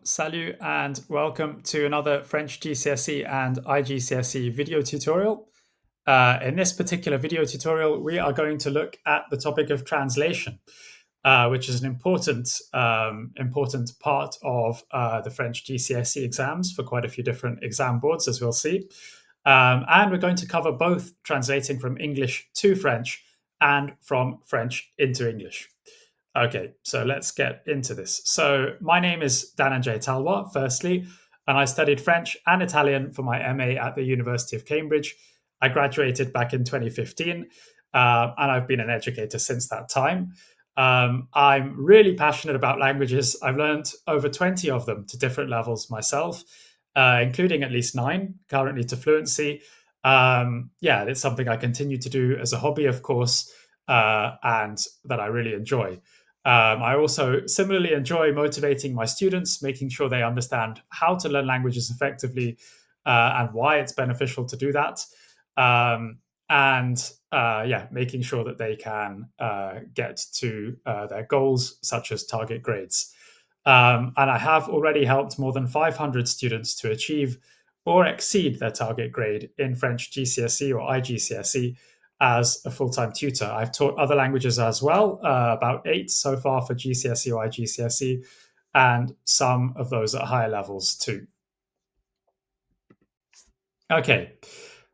Salut and welcome to another French GCSE and iGCSE video tutorial. In this particular video tutorial, we are going to look at the topic of translation, which is an important part of the French GCSE exams for quite a few different exam boards, as we'll see. And we're going to cover both translating from English to French and from French into English. Okay, so let's get into this. So my name is Dhananjay Talwar, firstly, and I studied French and Italian for my MA at the University of Cambridge. I graduated back in 2015, and I've been an educator since that time. I'm really passionate about languages. I've learned over 20 of them to different levels myself, including at least 9 currently to fluency. It's something I continue to do as a hobby, of course, and that I really enjoy. I also similarly enjoy motivating my students, making sure they understand how to learn languages effectively and why it's beneficial to do that. Making sure that they can get to their goals, such as target grades. And I have already helped more than 500 students to achieve or exceed their target grade in French GCSE or iGCSE as a full-time tutor. I've taught other languages as well, about 8 so far for GCSE or iGCSE, and some of those at higher levels too. Okay,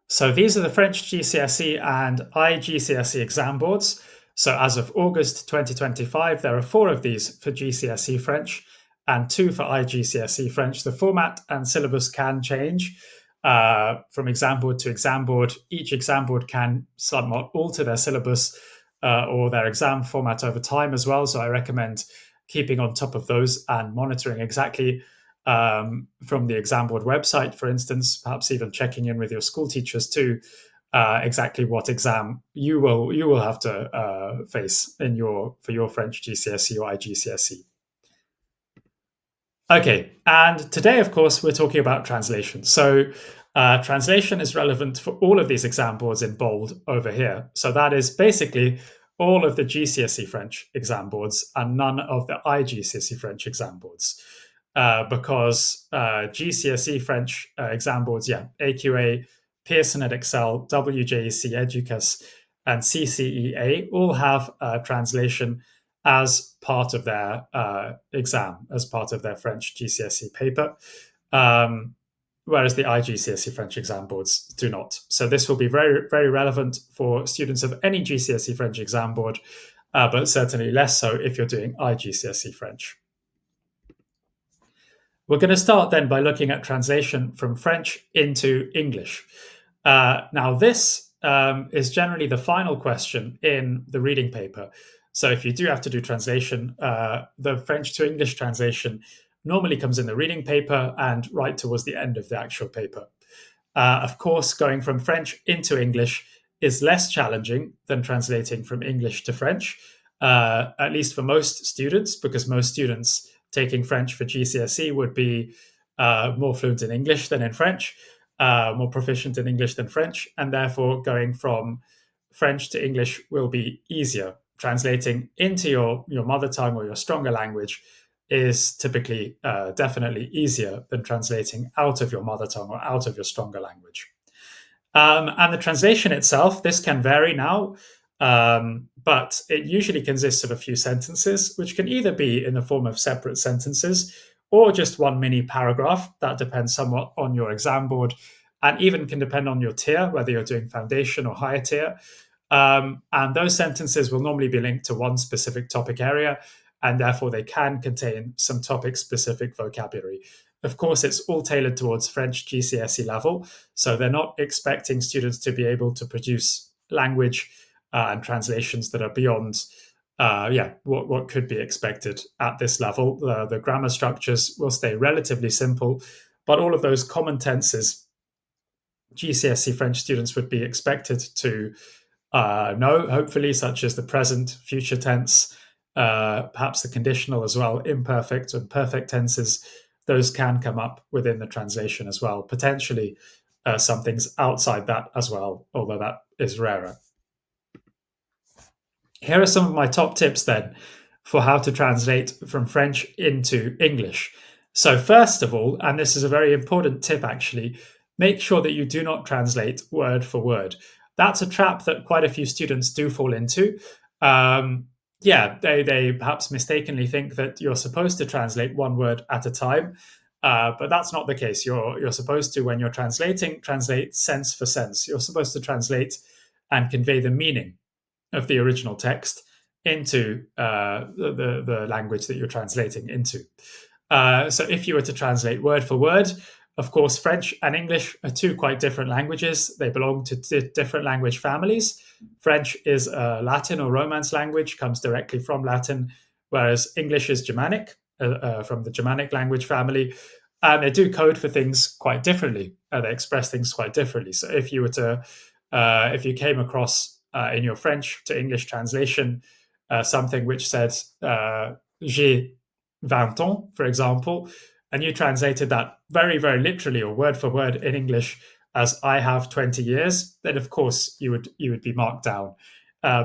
so these are the French GCSE and iGCSE exam boards. So as of August 2025, there are 4 of these for GCSE French and 2 for iGCSE French. The format and syllabus can change from exam board to exam board. Each exam board can somewhat alter their syllabus or their exam format over time as well. So I recommend keeping on top of those and monitoring exactly from the exam board website, for instance, perhaps even checking in with your school teachers too, exactly what exam you will have to face for your French GCSE or iGCSE. Okay, and today, of course, we're talking about translation. So translation is relevant for all of these exam boards in bold over here. So that is basically all of the GCSE French exam boards and none of the iGCSE French exam boards. Because GCSE French exam boards, AQA, Pearson Edexcel, WJEC Educas, and CCEA all have translation as part of their exam, as part of their French GCSE paper, whereas the iGCSE French exam boards do not. So this will be very, very relevant for students of any GCSE French exam board, but certainly less so if you're doing iGCSE French. We're going to start then by looking at translation from French into English. Now, this is generally the final question in the reading paper. So if you do have to do translation, the French to English translation normally comes in the reading paper and right towards the end of the actual paper. Of course, going from French into English is less challenging than translating from English to French, at least for most students, because most students taking French for GCSE would be more fluent in English than in French, more proficient in English than French, and therefore going from French to English will be easier. Translating into your mother tongue or your stronger language is typically definitely easier than translating out of your mother tongue or out of your stronger language. And the translation itself, this can vary now, but it usually consists of a few sentences, which can either be in the form of separate sentences or just one mini paragraph. That depends somewhat on your exam board and even can depend on your tier, whether you're doing foundation or higher tier. And those sentences will normally be linked to one specific topic area, and therefore they can contain some topic-specific vocabulary. Of course, it's all tailored towards French GCSE level, so they're not expecting students to be able to produce language and translations that are beyond what could be expected at this level. The grammar structures will stay relatively simple, but all of those common tenses GCSE French students would be expected to know, hopefully, such as the present, future tense, perhaps the conditional as well, imperfect and perfect tenses. Those can come up within the translation as well. Potentially some things outside that as well, although that is rarer. Here are some of my top tips then for how to translate from French into English. So, first of all, and this is a very important tip actually, make sure that you do not translate word for word. That's a trap that quite a few students do fall into. Um, yeah, they perhaps mistakenly think that you're supposed to translate one word at a time, but that's not the case. You're supposed to, when you're translating, translate sense for sense. You're supposed to translate and convey the meaning of the original text into the language that you're translating into. So if you were to translate word for word, of course, French and English are two quite different languages. They belong to different language families. French is a Latin or Romance language, comes directly from Latin, whereas English is Germanic, from the Germanic language family. And they do code for things quite differently. They express things quite differently. So if you came across in your French to English translation something which said "j'ai 20 ans," for example, and you translated that very, very literally or word for word in English as "I have 20 years," then of course you would be marked down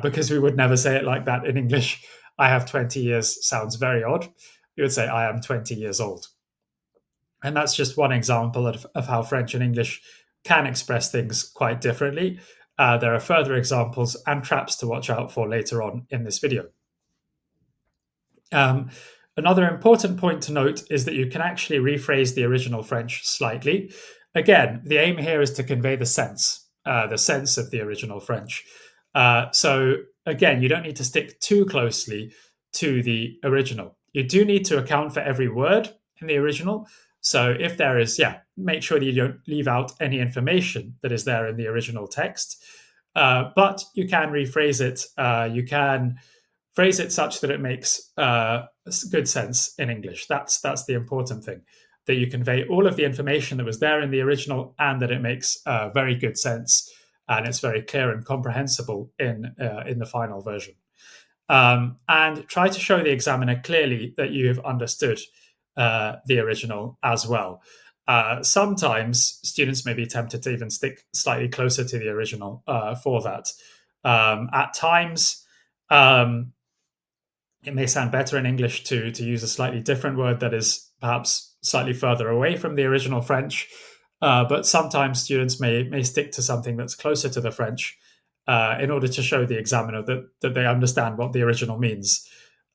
because we would never say it like that in English. "I have 20 years" sounds very odd. You would say "I am 20 years old." And that's just one example of how French and English can express things quite differently. There are further examples and traps to watch out for later on in this video. Um, Another important point to note is that you can actually rephrase the original French slightly. Again, the aim here is to convey the sense of the original French. So, again, you don't need to stick too closely to the original. You do need to account for every word in the original. So, if there is, yeah, make sure that you don't leave out any information that is there in the original text. But you can rephrase it. You can phrase it such that it makes good sense in English. That's the important thing. That you convey all of the information that was there in the original, and that it makes very good sense, and it's very clear and comprehensible in the final version. And try to show the examiner clearly that you have understood the original as well. Sometimes students may be tempted to even stick slightly closer to the original for that. At times, um, it may sound better in English to use a slightly different word that is perhaps slightly further away from the original French. But sometimes students may stick to something that's closer to the French in order to show the examiner that they understand what the original means.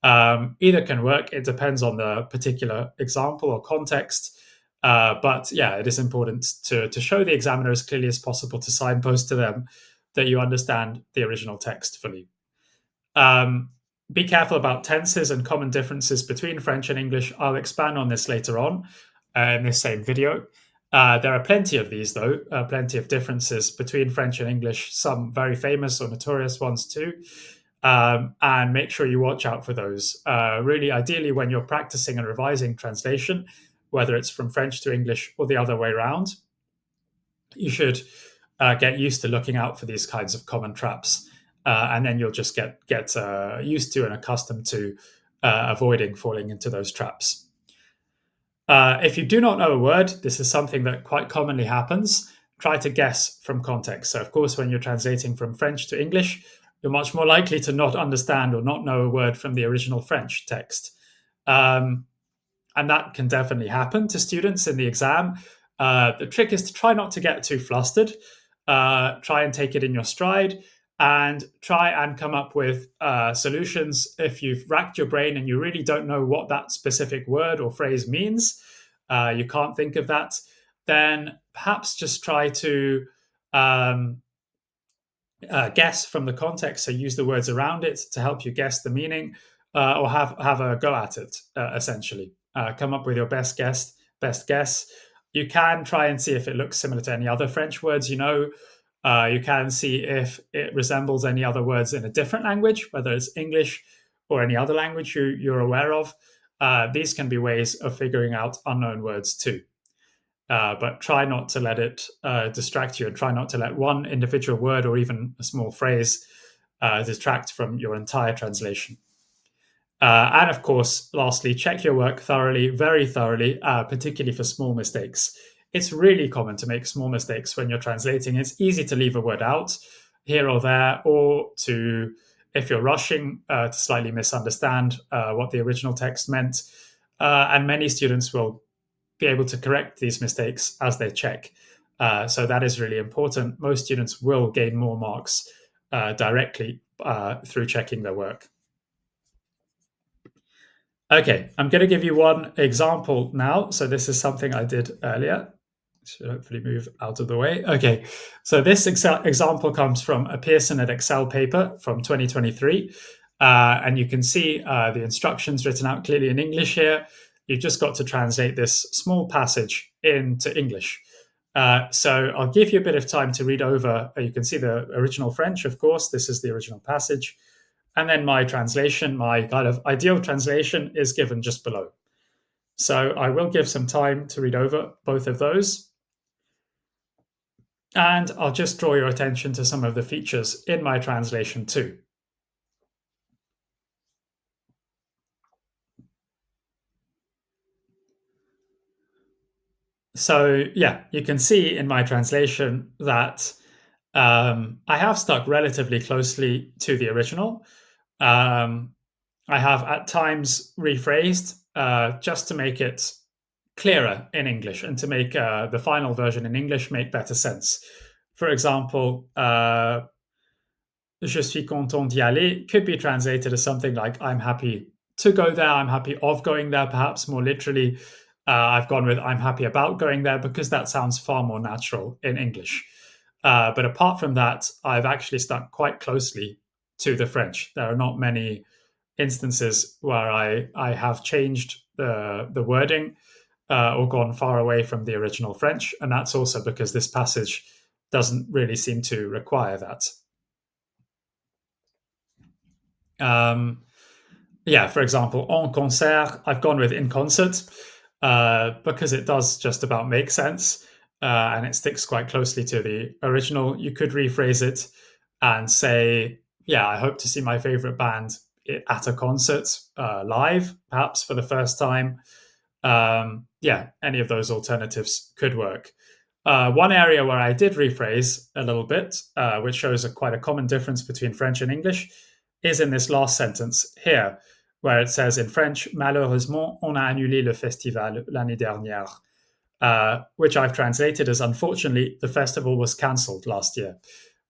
Either can work. It depends on the particular example or context. But yeah, it is important to show the examiner as clearly as possible, to signpost to them that you understand the original text fully. Um, be careful about tenses and common differences between French and English. I'll expand on this later on in this same video. There are plenty of these, though, plenty of differences between French and English, some very famous or notorious ones too. And make sure you watch out for those. Really, ideally, when you're practicing and revising translation, whether it's from French to English or the other way around, you should get used to looking out for these kinds of common traps, and then you'll just get used to and accustomed to avoiding falling into those traps. If you do not know a word, this is something that quite commonly happens. Try to guess from context. So, of course, when you're translating from French to English, you're much more likely to not understand or not know a word from the original French text. And that can definitely happen to students in the exam. The trick is to try not to get too flustered. Try and take it in your stride, and try and come up with solutions. If you've racked your brain and you really don't know what that specific word or phrase means, you can't think of that, then perhaps just try to guess from the context. So use the words around it to help you guess the meaning, or have a go at it. Essentially, come up with your best guess. Best guess. You can try and see if it looks similar to any other French words you know. You can see if it resembles any other words in a different language, whether it's English or any other language you're aware of. These can be ways of figuring out unknown words too. But try not to let it distract you, and try not to let one individual word or even a small phrase distract from your entire translation. And of course, lastly, check your work thoroughly, very thoroughly, particularly for small mistakes. It's really common to make small mistakes when you're translating. It's easy to leave a word out here or there, or to, if you're rushing, to slightly misunderstand what the original text meant. And many students will be able to correct these mistakes as they check. So that is really important. Most students will gain more marks directly through checking their work. Okay, I'm going to give you one example now. So this is something I did earlier. Should hopefully move out of the way. Okay, so this example comes from a Pearson at Excel paper from 2023. And you can see the instructions written out clearly in English here. You've just got to translate this small passage into English. So I'll give you a bit of time to read over. You can see the original French, of course. This is the original passage. And then my translation, my kind of ideal translation, is given just below. So I will give some time to read over both of those. And I'll just draw your attention to some of the features in my translation too. So yeah, you can see in my translation that I have stuck relatively closely to the original. Um, I have at times rephrased just to make it clearer in English and to make the final version in English make better sense. For example, je suis content d'y aller could be translated as something like I'm happy to go there, I'm happy of going there, perhaps more literally. I've gone with I'm happy about going there because that sounds far more natural in English. But apart from that, I've actually stuck quite closely to the French. There are not many instances where I have changed the wording or gone far away from the original French. And that's also because this passage doesn't really seem to require that. Um, yeah, for example, en concert, I've gone with in concert because it does just about make sense and it sticks quite closely to the original. You could rephrase it and say, yeah, I hope to see my favorite band at a concert live, perhaps for the first time. Yeah, any of those alternatives could work. One area where I did rephrase a little bit, which shows quite a common difference between French and English, is in this last sentence here, where it says in French, malheureusement, on a annulé le festival l'année dernière, which I've translated as unfortunately, the festival was cancelled last year.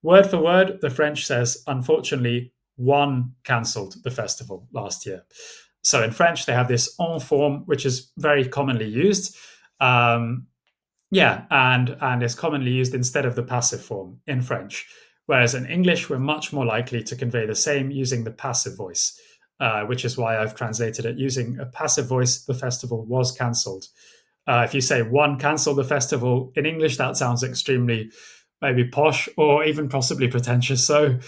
Word for word, the French says, unfortunately, one cancelled the festival last year. So in French, they have this en form, which is very commonly used. Yeah, and is commonly used instead of the passive form in French. Whereas in English, we're much more likely to convey the same using the passive voice, which is why I've translated it using a passive voice. The festival was cancelled. If you say one cancelled the festival in English, that sounds extremely maybe posh or even possibly pretentious. So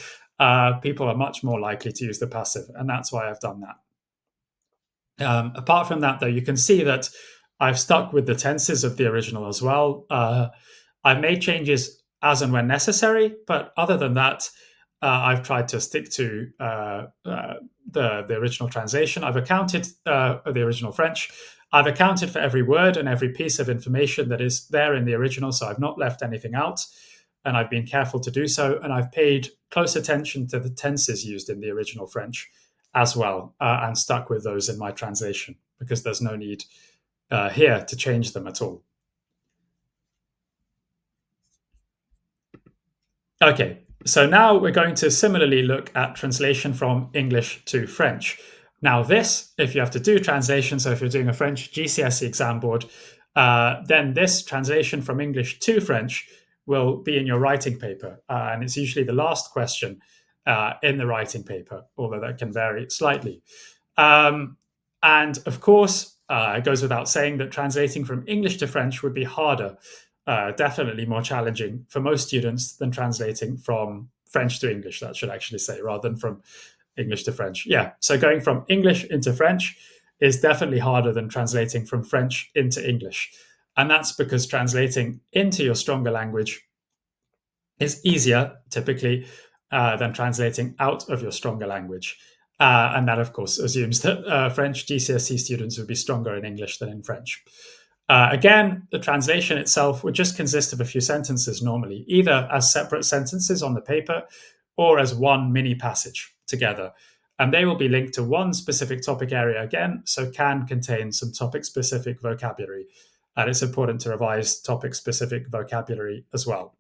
people are much more likely to use the passive, and that's why I've done that. Apart from that, though, you can see that I've stuck with the tenses of the original as well. I've made changes as and when necessary, but other than that, I've tried to stick to the original translation. I've accounted the original French. I've accounted for every word and every piece of information that is there in the original, so I've not left anything out, and I've been careful to do so. And I've paid close attention to the tenses used in the original French as well, and stuck with those in my translation because there's no need here to change them at all. Okay, so now we're going to similarly look at translation from English to French. Now, this, if you have to do translation, so if you're doing a French GCSE exam board, then this translation from English to French will be in your writing paper. And it's usually the last question in the writing paper, although that can vary slightly. And of course, it goes without saying that translating from English to French would be harder, definitely more challenging for most students than translating from French to English, that should actually say, rather than from English to French. Yeah, so going from English into French is definitely harder than translating from French into English. And that's because translating into your stronger language is easier, typically, than translating out of your stronger language. And that, of course, assumes that French GCSE students would be stronger in English than in French. Again, the translation itself would just consist of a few sentences normally, either as separate sentences on the paper or as one mini passage together. And they will be linked to one specific topic area again, so can contain some topic specific vocabulary. and it's important to revise topic-specific vocabulary as well.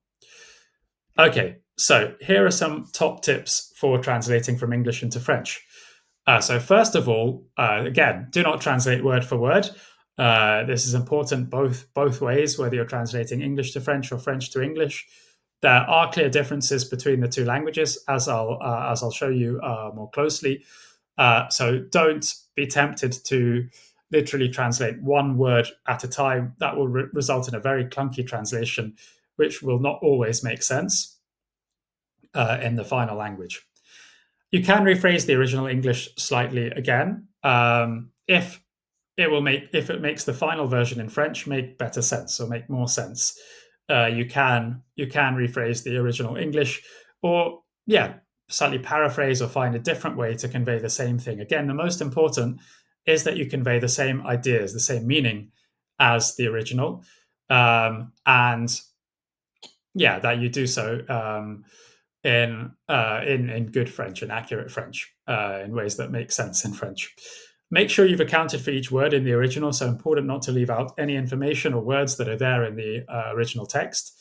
Okay, so here are some top tips for translating from English into French. So first of all, again, do not translate word for word. This is important both ways, whether you're translating English to French or French to English. There are clear differences between the two languages, as I'll show you more closely. So don't be tempted to literally translate one word at a time. That will result in a very clunky translation, which will not always make sense in the final language. You can rephrase the original English slightly again if it makes the final version in French make better sense or make more sense. You can rephrase the original English, or slightly paraphrase or find a different way to convey the same thing. Again, the most important is that you convey the same ideas, the same meaning as the original, and that you do so in good French and accurate French, in ways that make sense in French. Make sure you've accounted for each word in the original, so important not to leave out any information or words that are there in the original text.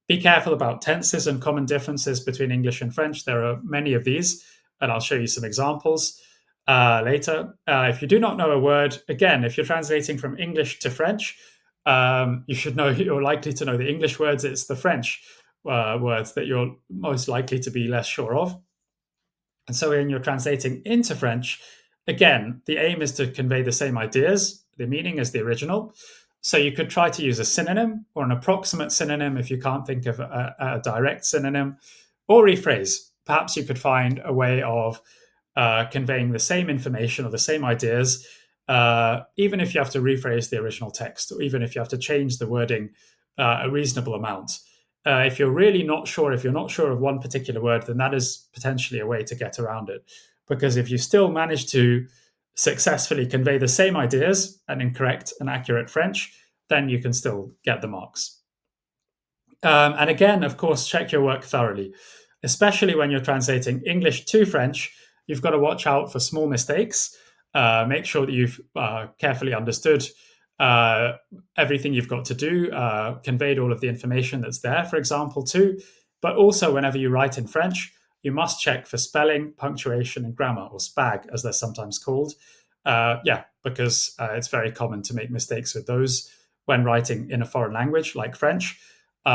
Be careful about tenses and common differences between English and French. There are many of these, and I'll show you some examples later. If you do not know a word, again, if you're translating from English to French, you're likely to know the English words. It's the French words that you're most likely to be less sure of. And so when you're translating into French, again, the aim is to convey the same ideas, the meaning as the original. So you could try to use a synonym or an approximate synonym if you can't think of a direct synonym, or rephrase. Perhaps you could find a way of conveying the same information or the same ideas, even if you have to rephrase the original text, or even if you have to change the wording a reasonable amount. If you're really not sure, if you're not sure of one particular word, then that is potentially a way to get around it. Because if you still manage to successfully convey the same ideas and in correct and accurate French, then you can still get the marks. And again, of course, check your work thoroughly, especially when you're translating English to French. You've got to watch out for small mistakes. Make sure that you've carefully understood everything you've got to do, conveyed all of the information that's there, for example, too. But also, whenever you write in French, you must check for spelling, punctuation, and grammar, or SPAG, as they're sometimes called. Because it's very common to make mistakes with those when writing in a foreign language like French. You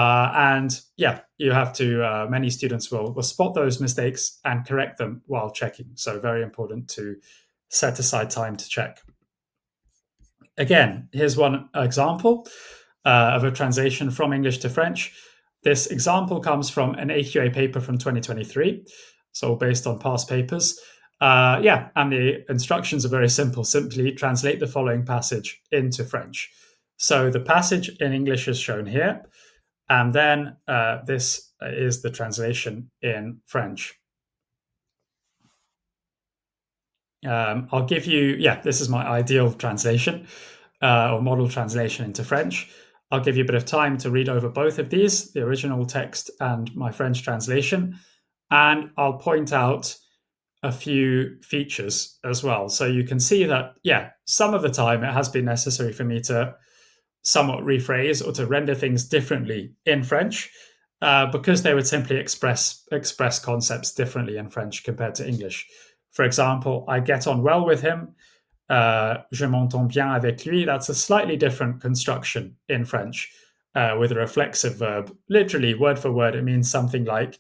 have to, many students will spot those mistakes and correct them while checking. So very important to set aside time to check. Again, here's one example of a translation from English to French. This example comes from an AQA paper from 2023, so based on past papers. And the instructions are very simple. Simply translate the following passage into French. So the passage in English is shown here, and then this is the translation in French. I'll give you, this is my ideal translation or model translation into French. I'll give you a bit of time to read over both of these, the original text and my French translation, and I'll point out a few features as well. So you can see that, some of the time it has been necessary for me to somewhat rephrase or to render things differently in French because they would simply express concepts differently in French compared to English. For example, I get on well with him. Je m'entends bien avec lui. That's a slightly different construction in French with a reflexive verb. Literally, word for word, it means something like,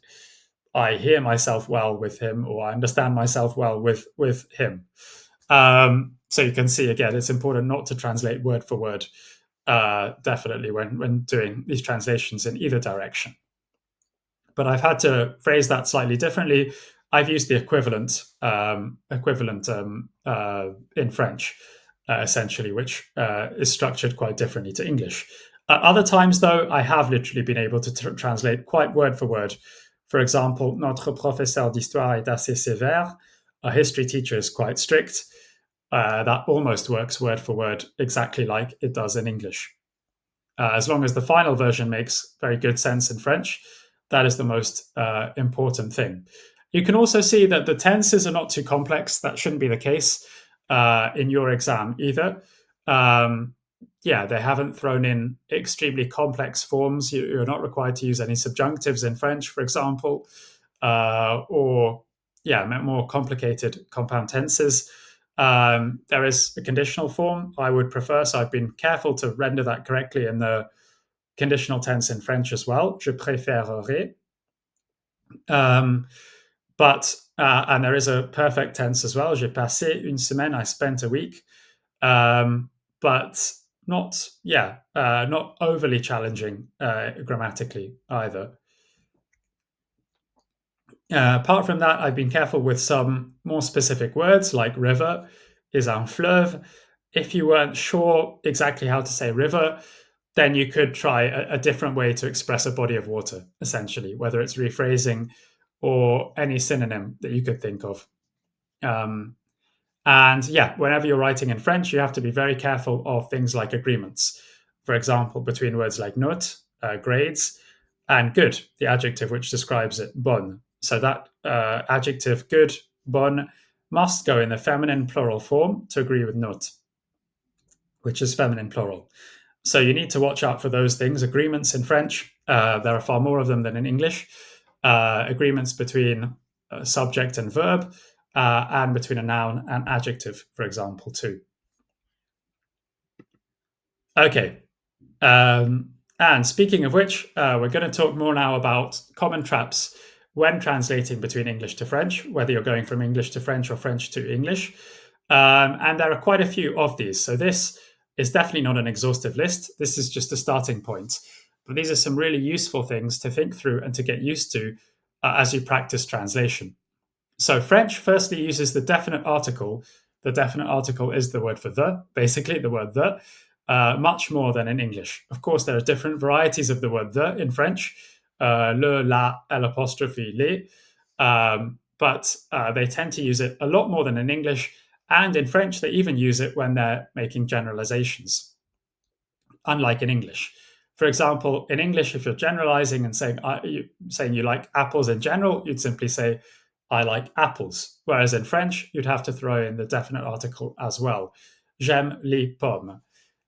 I hear myself well with him, or I understand myself well with him. So you can see, again, it's important not to translate word for word, definitely when doing these translations in either direction. But I've had to phrase that slightly differently. I've used the equivalent in French, essentially, which is structured quite differently to English. Other times, though, I have literally been able to translate quite word for word. For example, notre professeur d'histoire est assez sévère. Our history teacher is quite strict. That almost works word for word, exactly like it does in English. As long as the final version makes very good sense in French, that is the most important thing. You can also see that the tenses are not too complex. That shouldn't be the case in your exam either. yeah, they haven't thrown in extremely complex forms. You're not required to use any subjunctives in French, for example, or yeah, more complicated compound tenses. There is a conditional form I would prefer, so I've been careful to render that correctly in the conditional tense in French as well. Je préférerais. Um, and there is a perfect tense as well. J'ai passé une semaine. I spent a week. But not overly challenging grammatically either. Apart from that, I've been careful with some more specific words like river is un fleuve. If you weren't sure exactly how to say river, then you could try a different way to express a body of water, essentially, whether it's rephrasing or any synonym that you could think of. Um, And yeah, whenever you're writing in French, you have to be very careful of things like agreements. For example, between words like note, grades, and good, the adjective which describes it, bon. So that adjective good, bon, must go in the feminine plural form to agree with note, which is feminine plural. So you need to watch out for those things. Agreements in French, there are far more of them than in English. Agreements between subject and verb, and between a noun and adjective, for example, too. Okay. And speaking of which, we're going to talk more now about common traps when translating between English to French, whether you're going from English to French or French to English. And there are quite a few of these. So this is definitely not an exhaustive list. This is just a starting point. But these are some really useful things to think through and to get used to as you practice translation. So French firstly uses the definite article. The definite article is the word for the, basically the word the, much more than in English. Of course, there are different varieties of the word the in French, le, la, l'apostrophe, les, but they tend to use it a lot more than in English. And in French, they even use it when they're making generalizations, unlike in English. For example, in English, if you're generalizing and saying you like apples in general, you'd simply say, I like apples. Whereas in French, you'd have to throw in the definite article as well. J'aime les pommes.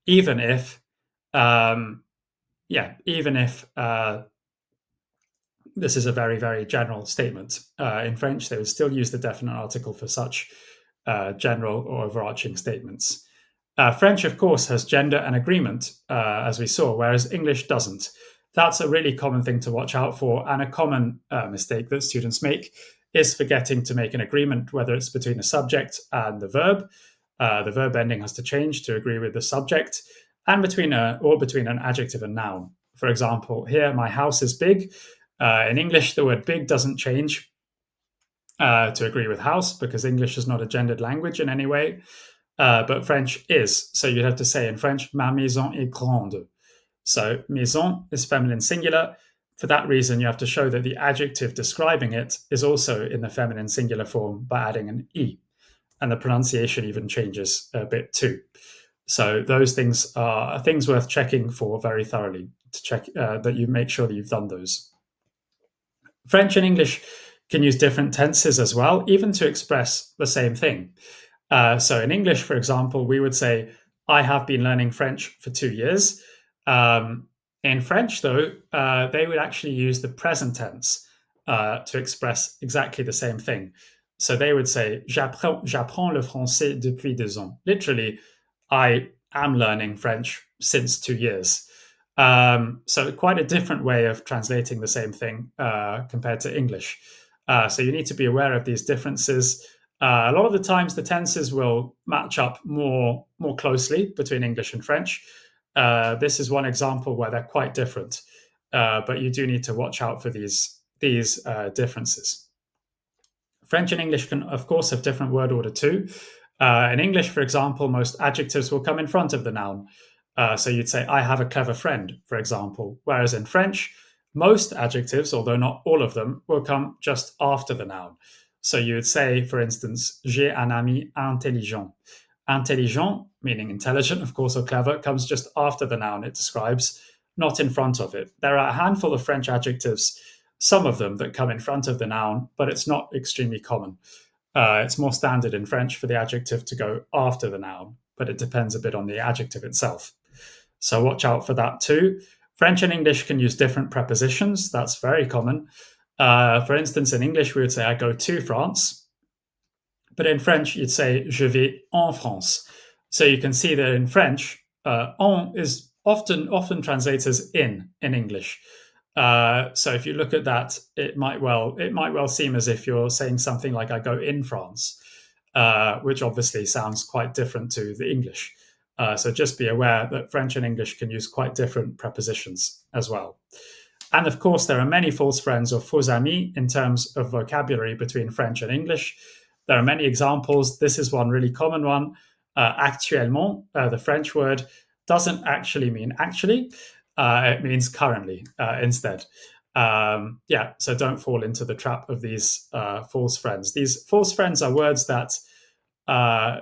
Even if, this is a very, very general statement. In French, they would still use the definite article for such general or overarching statements. French, of course, has gender and agreement, as we saw, whereas English doesn't. That's a really common thing to watch out for, and a common mistake that students make is forgetting to make an agreement, whether it's between a subject and the verb. The verb ending has to change to agree with the subject, and between an adjective and noun. For example, here, my house is big. In English, the word big doesn't change to agree with house because English is not a gendered language in any way. But French is. So you'd have to say in French, ma maison est grande. So maison is feminine singular. For that reason, you have to show that the adjective describing it is also in the feminine singular form by adding an E. And the pronunciation even changes a bit too. So those things are things worth checking for very thoroughly to check that you make sure that you've done those. French and English can use different tenses as well, even to express the same thing. So in English, for example, we would say, I have been learning French for 2 years. In French, though, they would actually use the present tense to express exactly the same thing. So they would say, j'apprends le français depuis 2 ans. Literally, I am learning French since 2 years. So quite a different way of translating the same thing compared to English. So you need to be aware of these differences. A lot of the times, the tenses will match up more closely between English and French. This is one example where they're quite different, but you do need to watch out for these differences. French and English can, of course, have different word order too. In English, for example, most adjectives will come in front of the noun. So you'd say, I have a clever friend, for example. Whereas in French, most adjectives, although not all of them, will come just after the noun. So you would say, for instance, j'ai un ami intelligent. Intelligent, meaning intelligent, of course, or clever, comes just after the noun it describes, not in front of it. There are a handful of French adjectives, some of them that come in front of the noun, but it's not extremely common. It's more standard in French for the adjective to go after the noun, but it depends a bit on the adjective itself. So watch out for that too. French and English can use different prepositions. That's very common. For instance, in English, we would say, I go to France. But in French, you'd say, je vais en France. So you can see that in French, en is often translates as in English. So if you look at that, it might well seem as if you're saying something like "I go in France," which obviously sounds quite different to the English. So just be aware that French and English can use quite different prepositions as well. And of course, there are many false friends or faux amis in terms of vocabulary between French and English. There are many examples. This is one really common one. Actuellement, the French word, doesn't actually mean actually. It means currently instead. Yeah, so don't fall into the trap of these false friends. These false friends are words that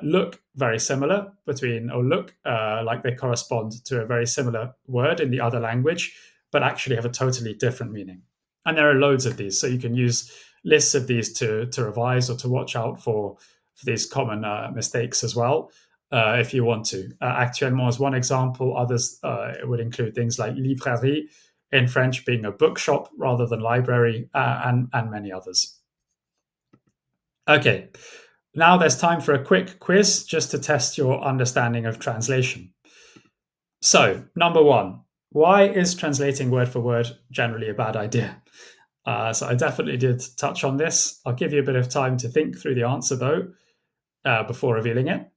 look very similar or look like they correspond to a very similar word in the other language, but actually have a totally different meaning. And there are loads of these, so you can use lists of these to revise or to watch out for these common mistakes as well, if you want to. Actuellement is one example. Others it would include things like librairie in French being a bookshop rather than library, and many others. Okay, now there's time for a quick quiz just to test your understanding of translation. So, number one, why is translating word for word generally a bad idea? So I definitely did touch on this. I'll give you a bit of time to think through the answer, though, before revealing it.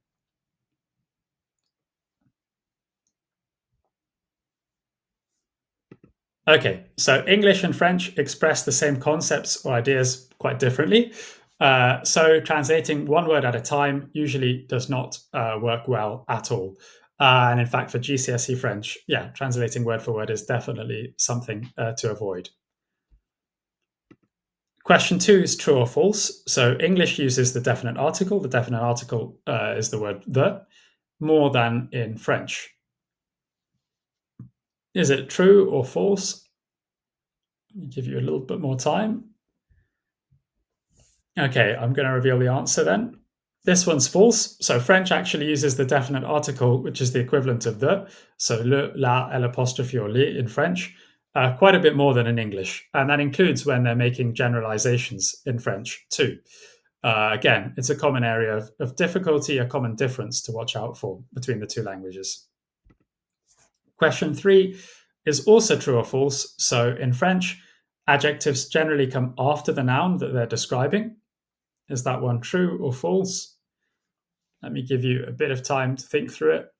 Okay, so English and French express the same concepts or ideas quite differently. So translating one word at a time usually does not work well at all. And in fact, for GCSE French, yeah, translating word for word is definitely something to avoid. Question two is true or false. So English uses the definite article. The definite article is the word the, more than in French. Is it true or false? Let me give you a little bit more time. Okay, I'm going to reveal the answer then. This one's false. So French actually uses the definite article, which is the equivalent of the. So le, la, l'apostrophe or les in French, quite a bit more than in English. And that includes when they're making generalizations in French too. Again, it's a common area of difficulty, a common difference to watch out for between the two languages. Question three is also true or false. So in French, adjectives generally come after the noun that they're describing. Is that one true or false? Let me give you a bit of time to think through it.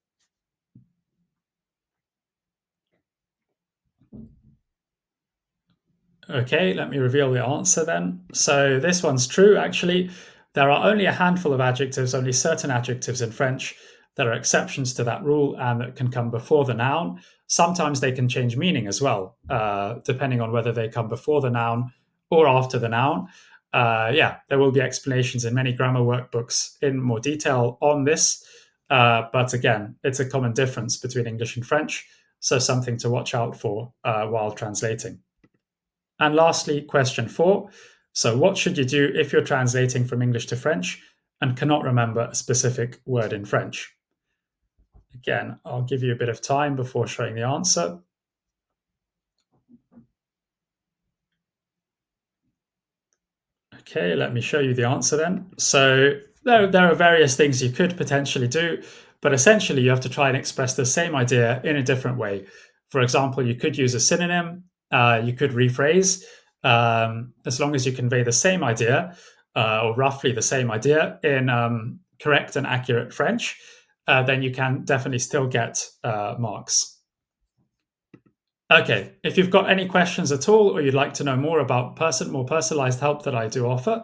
Okay, let me reveal the answer then. So this one's true, actually. There are only a handful of adjectives, only certain adjectives in French that are exceptions to that rule and that can come before the noun. Sometimes they can change meaning as well, depending on whether they come before the noun or after the noun. Yeah, there will be explanations in many grammar workbooks in more detail on this. But again, it's a common difference between English and French, so something to watch out for while translating. And lastly, question four. So, what should you do if you're translating from English to French and cannot remember a specific word in French? Again, I'll give you a bit of time before showing the answer. Okay, let me show you the answer then. So there are various things you could potentially do, but essentially you have to try and express the same idea in a different way. For example, you could use a synonym, you could rephrase, as long as you convey the same idea, or roughly the same idea in correct and accurate French, then you can definitely still get marks. Okay, if you've got any questions at all, or you'd like to know more about more personalized help that I do offer,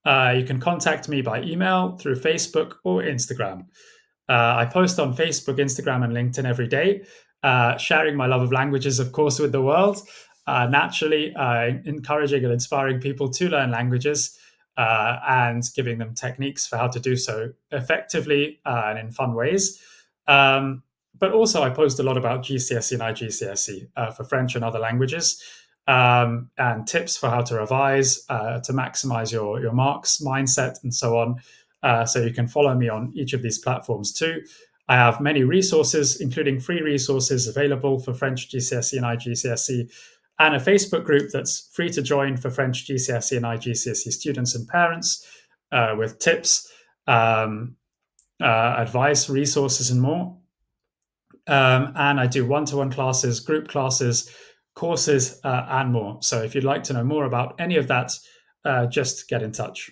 you can contact me by email, through Facebook, or Instagram. I post on Facebook, Instagram, and LinkedIn every day, sharing my love of languages, of course, with the world. Naturally, encouraging and inspiring people to learn languages, and giving them techniques for how to do so effectively and in fun ways. But also, I post a lot about GCSE and iGCSE for French and other languages, and tips for how to revise, to maximize your marks, mindset, and so on. So you can follow me on each of these platforms too. I have many resources, including free resources available for French GCSE and iGCSE, and a Facebook group that's free to join for French GCSE and iGCSE students and parents with tips, advice, resources, and more. And I do one-to-one classes, group classes, courses, and more. So if you'd like to know more about any of that, just get in touch.